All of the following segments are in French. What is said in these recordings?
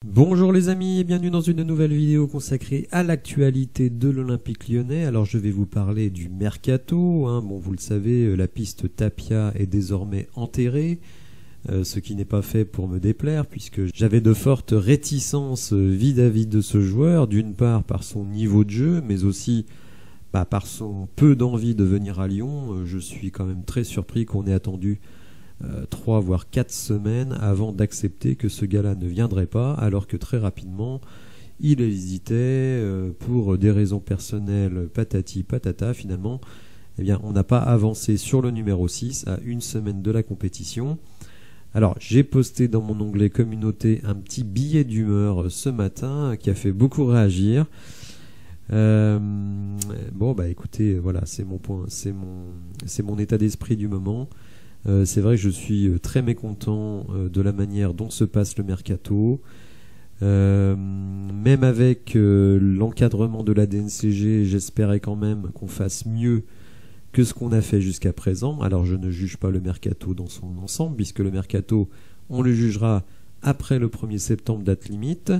Bonjour les amis et bienvenue dans une nouvelle vidéo consacrée à l'actualité de l'Olympique Lyonnais. Alors je vais vous parler du Mercato, Bon, vous le savez, la piste Tapia est désormais enterrée, ce qui n'est pas fait pour me déplaire puisque j'avais de fortes réticences vis-à-vis de ce joueur, d'une part par son niveau de jeu, mais aussi par son peu d'envie de venir à Lyon. Je suis quand même très surpris qu'on ait attendu 3 voire 4 semaines avant d'accepter que ce gars-là ne viendrait pas, alors que très rapidement il hésitait pour des raisons personnelles, patati patata. Finalement, eh bien, on n'a pas avancé sur le numéro 6 à une semaine de la compétition. Alors j'ai posté dans mon onglet communauté un petit billet d'humeur ce matin qui a fait beaucoup réagir. Écoutez, voilà, c'est mon point, c'est mon état d'esprit du moment. C'est vrai que je suis très mécontent de la manière dont se passe le mercato. Même avec l'encadrement de la DNCG, j'espérais quand même qu'on fasse mieux que ce qu'on a fait jusqu'à présent. Alors je ne juge pas le mercato dans son ensemble, puisque le mercato, on le jugera après le 1er septembre, date limite,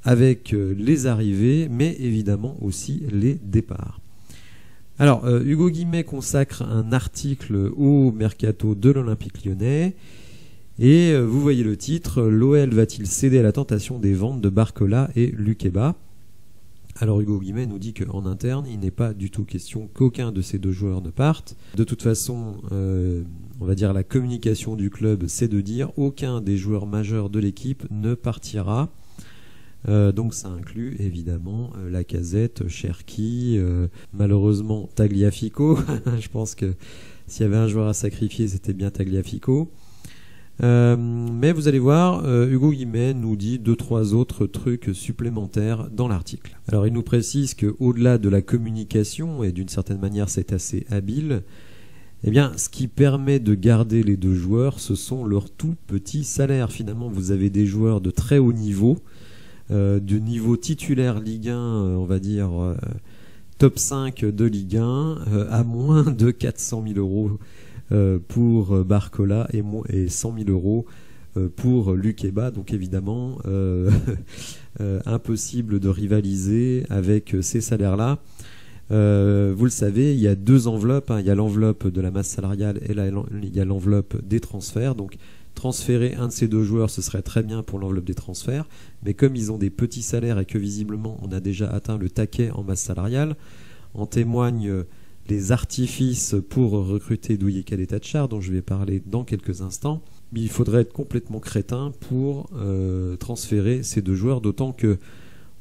avec les arrivées, mais évidemment aussi les départs. Alors, Hugo Guimet consacre un article au mercato de l'Olympique Lyonnais et vous voyez le titre, l'OL va-t-il céder à la tentation des ventes de Barcola et Lukeba? Alors Hugo Guimet nous dit qu'en interne, il n'est pas du tout question qu'aucun de ces deux joueurs ne parte. De toute façon, on va dire la communication du club, c'est de dire aucun des joueurs majeurs de l'équipe ne partira. Donc ça inclut évidemment Lacazette, Cherki, malheureusement Tagliafico. Je pense que s'il y avait un joueur à sacrifier, c'était bien Tagliafico. Mais vous allez voir, Hugo Guimet nous dit 2-3 autres trucs supplémentaires dans l'article. Alors il nous précise qu'au-delà de la communication, et d'une certaine manière c'est assez habile, eh bien, ce qui permet de garder les deux joueurs, ce sont leurs tout petits salaires. Finalement, vous avez des joueurs de très haut niveau, du niveau titulaire Ligue 1, on va dire top 5 de Ligue 1, à moins de 400 000 euros pour Barcola et 100 000 euros pour Lukeba. Donc évidemment, impossible de rivaliser avec ces salaires-là. Vous le savez, il y a deux enveloppes, il y a l'enveloppe de la masse salariale et il y a l'enveloppe des transferts. Donc transférer un de ces deux joueurs, ce serait très bien pour l'enveloppe des transferts, mais comme ils ont des petits salaires et que visiblement on a déjà atteint le taquet en masse salariale, en témoignent les artifices pour recruter Douye Caleta-Tchar, dont je vais parler dans quelques instants. Mais il faudrait être complètement crétin pour transférer ces deux joueurs, d'autant que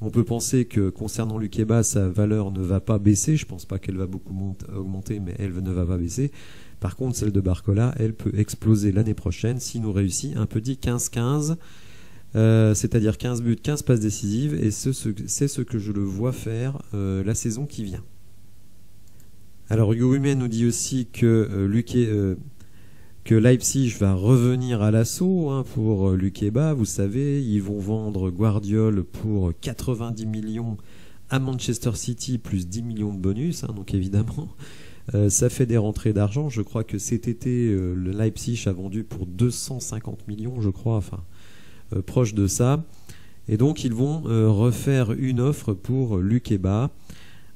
on peut penser que concernant Lukeba, sa valeur ne va pas baisser. Je ne pense pas qu'elle va beaucoup augmenter, mais elle ne va pas baisser. Par contre, celle de Barcola, elle peut exploser l'année prochaine si nous réussit un petit 15-15, c'est-à-dire 15 buts, 15 passes décisives, et c'est ce que je le vois faire la saison qui vient. Alors Hugo Guimet nous dit aussi que Leipzig va revenir à l'assaut pour Lukeba. Vous savez, ils vont vendre Guardiol pour 90 millions à Manchester City, plus 10 millions de bonus, donc évidemment... ça fait des rentrées d'argent. Je crois que cet été, le Leipzig a vendu pour 250 millions, je crois, enfin, proche de ça. Et donc, ils vont refaire une offre pour Lukeba.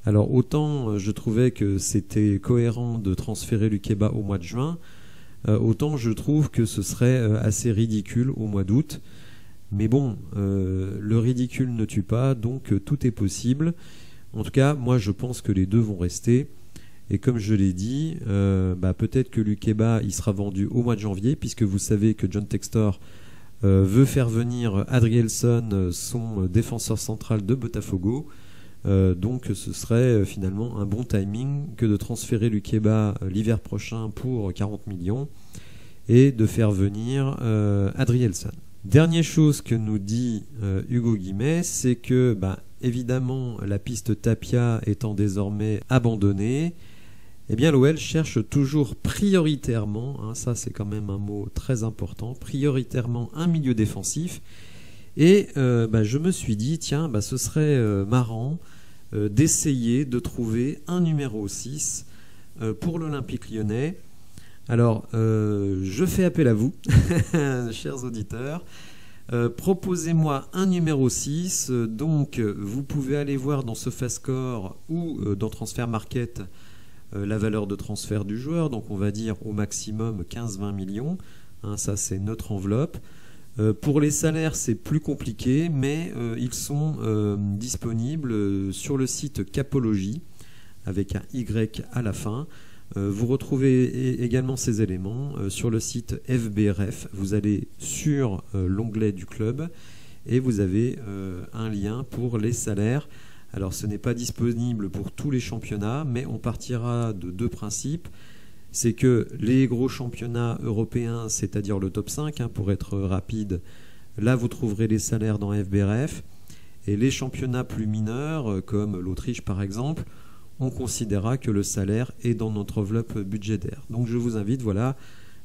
Alors, autant je trouvais que c'était cohérent de transférer Lukeba au mois de juin, autant je trouve que ce serait assez ridicule au mois d'août. Mais bon, le ridicule ne tue pas, donc tout est possible. En tout cas, moi, je pense que les deux vont rester. Et comme je l'ai dit, peut-être que Lukeba il sera vendu au mois de janvier, puisque vous savez que John Textor veut faire venir Adrielson, son défenseur central de Botafogo. Donc ce serait finalement un bon timing que de transférer Lukeba l'hiver prochain pour 40 millions et de faire venir Adrielson. Dernière chose que nous dit Hugo Guimet, c'est que évidemment la piste Tapia étant désormais abandonnée, eh bien l'OL cherche toujours prioritairement, ça c'est quand même un mot très important, prioritairement un milieu défensif. Et je me suis dit, tiens, ce serait marrant d'essayer de trouver un numéro 6 pour l'Olympique Lyonnais. Alors, je fais appel à vous, chers auditeurs. Proposez-moi un numéro 6. Donc, vous pouvez aller voir dans SofaScore ou dans Transfer Market la valeur de transfert du joueur. Donc, on va dire au maximum 15-20 millions. Hein, ça, c'est notre enveloppe. Pour les salaires, c'est plus compliqué, mais ils sont disponibles sur le site Capology, avec un Y à la fin. Vous retrouvez également ces éléments sur le site FBRF. Vous allez sur l'onglet du club et vous avez un lien pour les salaires. Alors ce n'est pas disponible pour tous les championnats, mais on partira de deux principes. C'est que les gros championnats européens, c'est-à-dire le top 5, hein, pour être rapide, là vous trouverez les salaires dans FBRF. Et les championnats plus mineurs, comme l'Autriche par exemple, on considérera que le salaire est dans notre enveloppe budgétaire. Donc je vous invite, voilà,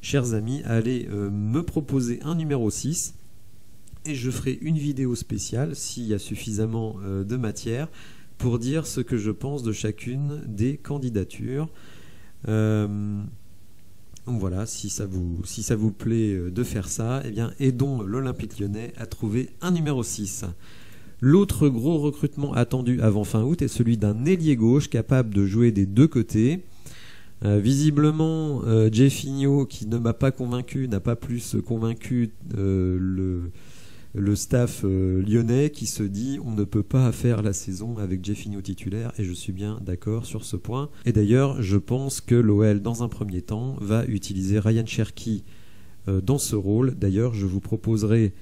chers amis, à aller me proposer un numéro 6 et je ferai une vidéo spéciale, s'il y a suffisamment de matière, pour dire ce que je pense de chacune des candidatures. Donc voilà, si ça vous plaît de faire ça, eh bien aidons l'Olympique Lyonnais à trouver un numéro 6. L'autre gros recrutement attendu avant fin août est celui d'un ailier gauche capable de jouer des deux côtés. Visiblement, Jeffinho, qui ne m'a pas convaincu, n'a pas plus convaincu le staff lyonnais, qui se dit on ne peut pas faire la saison avec Jeffinho titulaire, et je suis bien d'accord sur ce point. Et d'ailleurs, je pense que l'OL, dans un premier temps, va utiliser Ryan Cherki dans ce rôle. D'ailleurs, je vous proposerai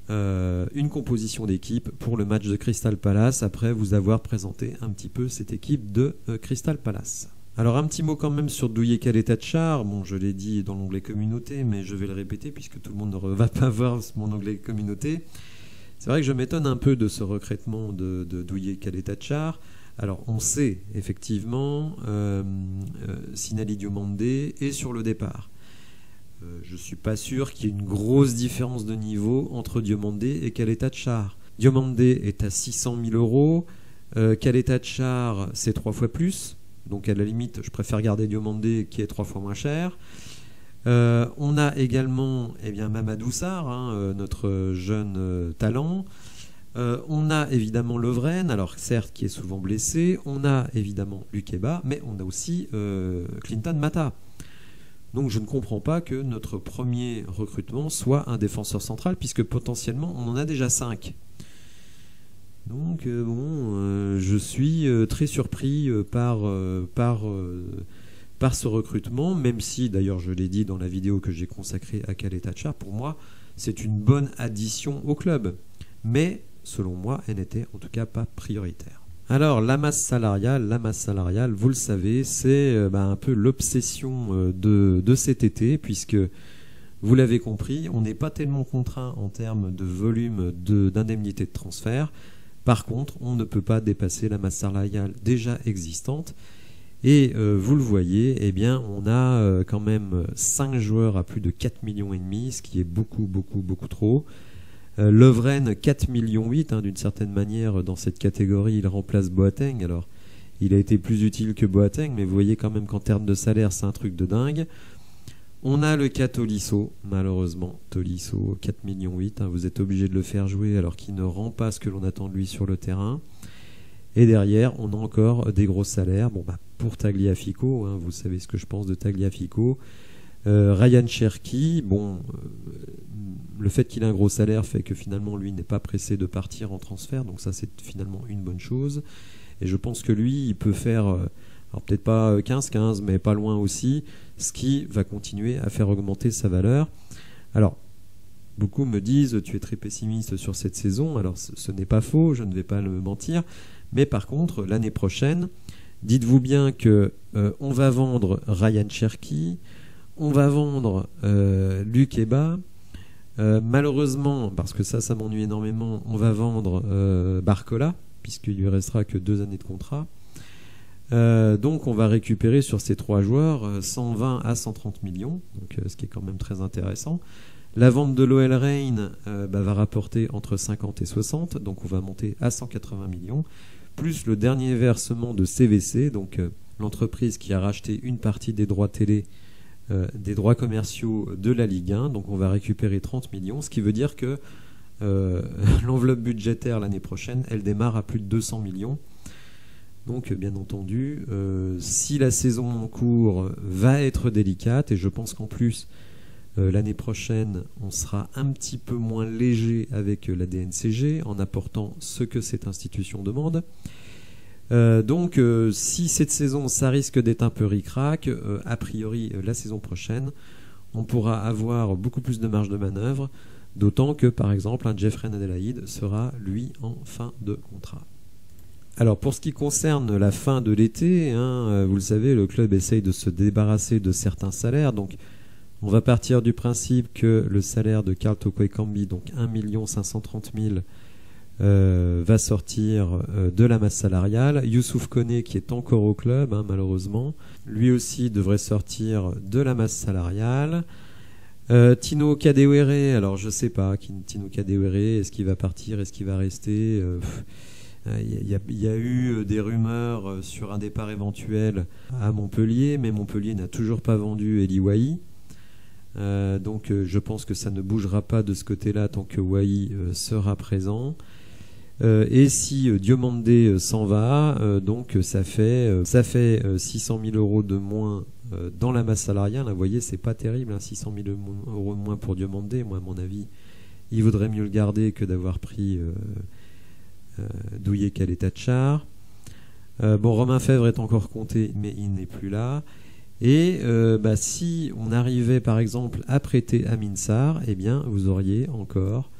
une composition d'équipe pour le match de Crystal Palace après vous avoir présenté un petit peu cette équipe de Crystal Palace. Alors un petit mot quand même sur Douye Kaleta-Tchar. Bon, je l'ai dit dans l'onglet communauté, mais je vais le répéter puisque tout le monde ne va pas voir mon onglet communauté. C'est vrai que je m'étonne un peu de ce recrutement de Douye Kaleta-Tchar. Alors on sait effectivement Sinali Diomandé est sur le départ. Je ne suis pas sûr qu'il y ait une grosse différence de niveau entre Diomandé et Kaleta-Tchar. Diomandé est à 600 000 €, Kaleta-Tchar c'est 3 fois plus, donc à la limite je préfère garder Diomandé qui est 3 fois moins cher. On a également Mamadou Sarr, hein, notre jeune talent. On a évidemment Lovren, alors certes qui est souvent blessé. On a évidemment Lukeba, mais on a aussi Clinton Mata. Donc je ne comprends pas que notre premier recrutement soit un défenseur central, puisque potentiellement on en a déjà 5. Donc je suis très surpris par ce recrutement, même si d'ailleurs je l'ai dit dans la vidéo que j'ai consacrée à Kaleta-Tchar, pour moi c'est une bonne addition au club. Mais selon moi elle n'était en tout cas pas prioritaire. Alors la masse salariale, vous le savez, c'est un peu l'obsession de cet été, puisque vous l'avez compris, on n'est pas tellement contraint en termes de volume d'indemnité de transfert. Par contre, on ne peut pas dépasser la masse salariale déjà existante. Et vous le voyez, eh bien, on a quand même 5 joueurs à plus de 4,5 millions, ce qui est beaucoup trop. Lovren 4,8 millions, hein, d'une certaine manière dans cette catégorie il remplace Boateng. Alors il a été plus utile que Boateng, mais vous voyez quand même qu'en termes de salaire c'est un truc de dingue. On a le cas Tolisso, malheureusement Tolisso 4,8 millions, hein, vous êtes obligé de le faire jouer alors qu'il ne rend pas ce que l'on attend de lui sur le terrain. Et derrière on a encore des gros salaires. Bon, pour Tagliafico, hein, vous savez ce que je pense de Tagliafico. Ryan Cherki, le fait qu'il ait un gros salaire fait que finalement lui n'est pas pressé de partir en transfert, donc ça c'est finalement une bonne chose. Et je pense que lui il peut faire, alors peut-être pas 15-15 mais pas loin aussi, ce qui va continuer à faire augmenter sa valeur. Alors beaucoup me disent tu es très pessimiste sur cette saison, alors ce n'est pas faux, je ne vais pas le mentir, mais par contre l'année prochaine, dites-vous bien que on va vendre Ryan Cherki, on va vendre Lukeba. Malheureusement, parce que ça m'ennuie énormément, on va vendre Barcola, puisqu'il lui restera que 2 années de contrat. Donc on va récupérer sur ces 3 joueurs 120 à 130 millions, donc, ce qui est quand même très intéressant. La vente de l'OL Reign va rapporter entre 50 et 60, donc on va monter à 180 millions, plus le dernier versement de CVC, donc l'entreprise qui a racheté une partie des droits télé, des droits commerciaux de la Ligue 1, donc on va récupérer 30 millions, ce qui veut dire que l'enveloppe budgétaire l'année prochaine, elle démarre à plus de 200 millions. Donc bien entendu, si la saison en cours va être délicate, et je pense qu'en plus l'année prochaine on sera un petit peu moins léger avec la DNCG en apportant ce que cette institution demande. Donc si cette saison ça risque d'être un peu ric-rac, a priori la saison prochaine on pourra avoir beaucoup plus de marge de manœuvre, d'autant que par exemple un Jeffrey Adelaide sera lui en fin de contrat. Alors pour ce qui concerne la fin de l'été, vous le savez, le club essaye de se débarrasser de certains salaires. Donc on va partir du principe que le salaire de Karl Toko Ekambi, donc 1 530 000, va sortir de la masse salariale. Youssouf Koné, qui est encore au club, malheureusement, lui aussi devrait sortir de la masse salariale. Tino Kadewere, alors je sais pas, Tino Kadewere, est-ce qu'il va partir, est-ce qu'il va rester Il y a eu des rumeurs sur un départ éventuel à Montpellier, mais Montpellier n'a toujours pas vendu Eli Wahi. Donc je pense que ça ne bougera pas de ce côté-là tant que Wahi sera présent. Et si Diomandé s'en va, donc ça fait 600 000 euros de moins dans la masse salariale. Vous voyez, c'est pas terrible, 600 000 euros de moins pour Diomandé. Moi, à mon avis, il vaudrait mieux le garder que d'avoir pris Douillet Kaletachar. Bon, Romain Fèvre est encore compté, mais il n'est plus là. Et si on arrivait par exemple à prêter Amin Sarr, eh bien vous auriez encore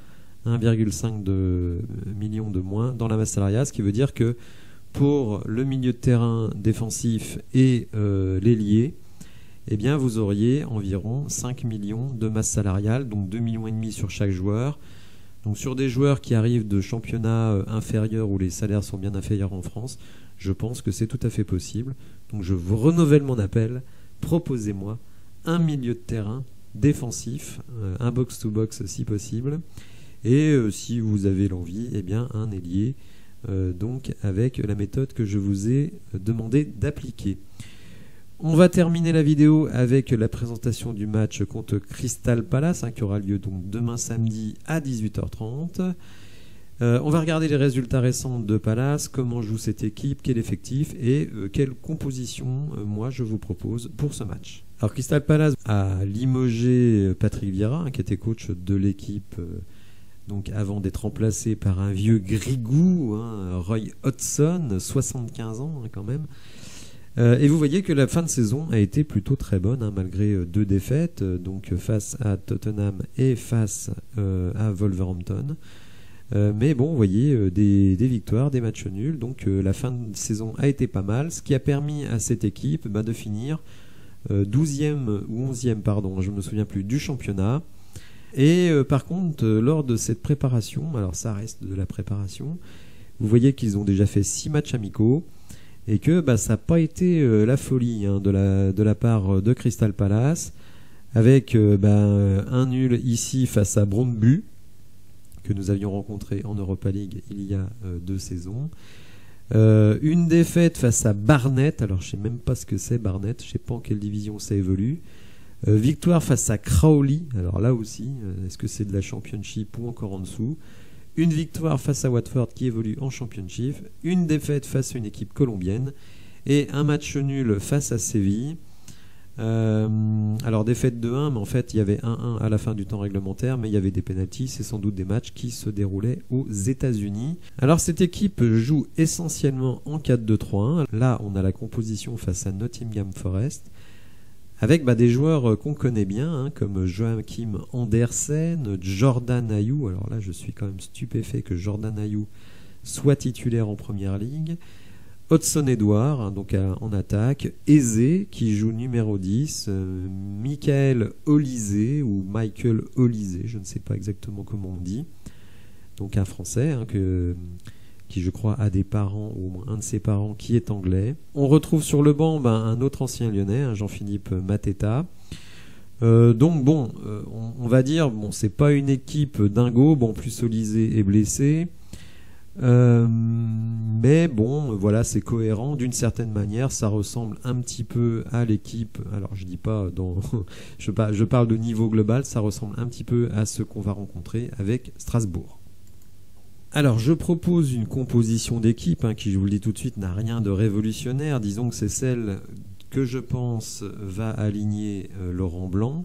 1,5 million de moins dans la masse salariale, ce qui veut dire que pour le milieu de terrain défensif et l'ailier, eh bien vous auriez environ 5 millions de masse salariale, donc 2,5 millions sur chaque joueur. Donc sur des joueurs qui arrivent de championnats inférieurs où les salaires sont bien inférieurs en France, je pense que c'est tout à fait possible. Donc je vous renouvelle mon appel, proposez-moi un milieu de terrain défensif, un box-to-box si possible, et si vous avez l'envie, eh bien un ailier, donc avec la méthode que je vous ai demandé d'appliquer. On va terminer la vidéo avec la présentation du match contre Crystal Palace, qui aura lieu donc demain samedi à 18h30. On va regarder les résultats récents de Palace, comment joue cette équipe, quel effectif et quelle composition moi je vous propose pour ce match. Alors Crystal Palace a limogé Patrick Vieira, qui était coach de l'équipe donc avant d'être remplacé par un vieux grigou, Roy Hodgson, 75 ans quand même. Et vous voyez que la fin de saison a été plutôt très bonne, malgré 2 défaites, donc face à Tottenham et face à Wolverhampton. Mais bon, vous voyez, des victoires, des matchs nuls, donc la fin de saison a été pas mal, ce qui a permis à cette équipe de finir 12e ou 11e, pardon, je ne me souviens plus, du championnat. Et par contre, lors de cette préparation, alors ça reste de la préparation, vous voyez qu'ils ont déjà fait 6 matchs amicaux, et que ça n'a pas été la folie de la part de Crystal Palace, avec un nul ici face à Brøndby, que nous avions rencontré en Europa League il y a 2 saisons. Une défaite face à Barnet, alors je ne sais même pas ce que c'est Barnet, je ne sais pas en quelle division ça évolue. Victoire face à Crawley, alors là aussi, est-ce que c'est de la Championship ou encore en dessous. Une victoire face à Watford qui évolue en Championship, une défaite face à une équipe colombienne et un match nul face à Séville. Alors défaite de 1, mais en fait il y avait 1-1 à la fin du temps réglementaire, mais il y avait des pénaltys, c'est sans doute des matchs qui se déroulaient aux États-Unis. Alors cette équipe joue essentiellement en 4-2-3-1. Là on a la composition face à Nottingham Forest, avec des joueurs qu'on connaît bien, comme Joachim Andersen, Jordan Ayew. Alors là je suis quand même stupéfait que Jordan Ayew soit titulaire en première ligue. Hudson Edouard, donc en attaque, Eze qui joue numéro 10, Michael Olysée ou Michael Olysée, je ne sais pas exactement comment on dit, donc un Français qui je crois a des parents, ou au moins un de ses parents qui est anglais. On retrouve sur le banc un autre ancien lyonnais, Jean-Philippe Mateta. Donc bon, on va dire, bon, c'est pas une équipe dingo, bon, plus Olysée est blessé. Mais bon, voilà, c'est cohérent d'une certaine manière. Ça ressemble un petit peu à l'équipe. Alors, je dis pas dans, je parle de niveau global. Ça ressemble un petit peu à ce qu'on va rencontrer avec Strasbourg. Alors, je propose une composition d'équipe qui, je vous le dis tout de suite, n'a rien de révolutionnaire. Disons que c'est celle que je pense va aligner Laurent Blanc.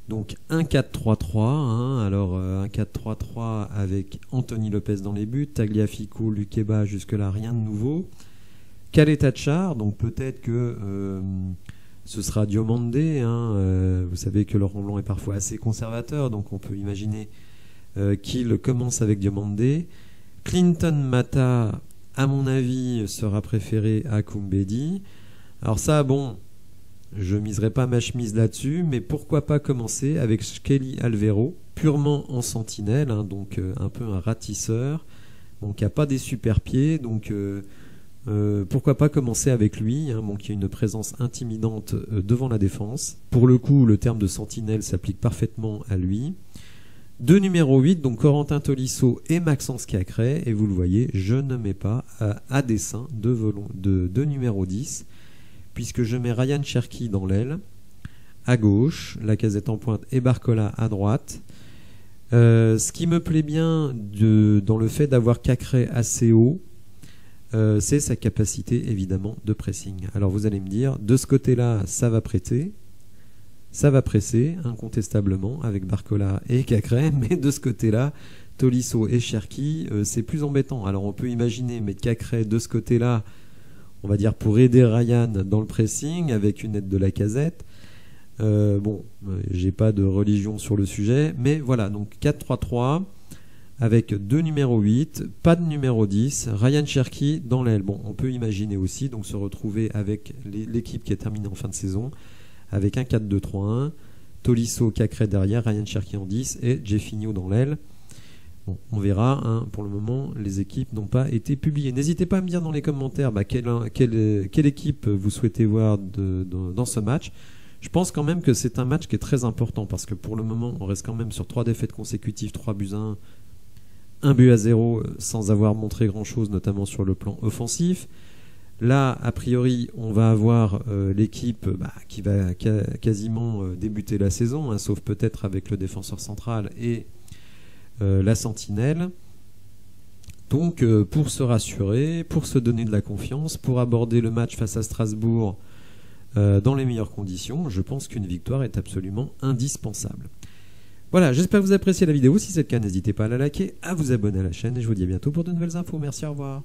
Donc un 4-3-3, alors un 4-3-3 avec Anthony Lopez dans les buts, Tagliafico, Lukeba, jusque-là rien de nouveau. Caleta-Char, donc peut-être que ce sera Diomandé, vous savez que Laurent Blanc est parfois assez conservateur, donc on peut imaginer qu'il commence avec Diomandé. Clinton Mata, à mon avis, sera préféré à Koumbedi. Alors ça, bon, je miserai pas ma chemise là-dessus, mais pourquoi pas commencer avec Kelly Alvero, purement en sentinelle, donc un peu un ratisseur, donc qui n'a pas des super pieds, donc pourquoi pas commencer avec lui, qui a une présence intimidante devant la défense. Pour le coup, le terme de sentinelle s'applique parfaitement à lui. Deux numéro 8, donc Corentin Tolisso et Maxence Cacré, et vous le voyez, je ne mets pas à dessein de numéro 10, puisque je mets Ryan Cherki dans l'aile, à gauche, Lacazette en pointe et Barcola à droite. Ce qui me plaît bien dans le fait d'avoir Cacré assez haut, c'est sa capacité évidemment de pressing. Alors vous allez me dire, de ce côté-là, ça va presser incontestablement avec Barcola et Cacré, mais de ce côté-là, Tolisso et Cherki, c'est plus embêtant. Alors on peut imaginer mettre Cacré de ce côté-là, on va dire pour aider Ryan dans le pressing avec une aide de Lacazette. J'ai pas de religion sur le sujet, mais voilà, donc 4-3-3 avec deux numéro 8, pas de numéro 10, Ryan Cherki dans l'aile. Bon, on peut imaginer aussi donc se retrouver avec l'équipe qui est terminée en fin de saison avec un 4-2-3-1, Tolisso, Cacré derrière, Ryan Cherki en 10 et Jeffinho dans l'aile. Bon, on verra, pour le moment, les équipes n'ont pas été publiées. N'hésitez pas à me dire dans les commentaires quelle équipe vous souhaitez voir dans ce match. Je pense quand même que c'est un match qui est très important parce que pour le moment, on reste quand même sur 3 défaites consécutives, 3 buts à 1, 1 but à 0 sans avoir montré grand-chose, notamment sur le plan offensif. Là, a priori, on va avoir l'équipe qui va quasiment débuter la saison, sauf peut-être avec le défenseur central et la sentinelle. Donc pour se rassurer, pour se donner de la confiance, pour aborder le match face à Strasbourg dans les meilleures conditions, je pense qu'une victoire est absolument indispensable. Voilà, j'espère que vous appréciez la vidéo. Si c'est le cas, n'hésitez pas à la liker, à vous abonner à la chaîne et je vous dis à bientôt pour de nouvelles infos. Merci, au revoir.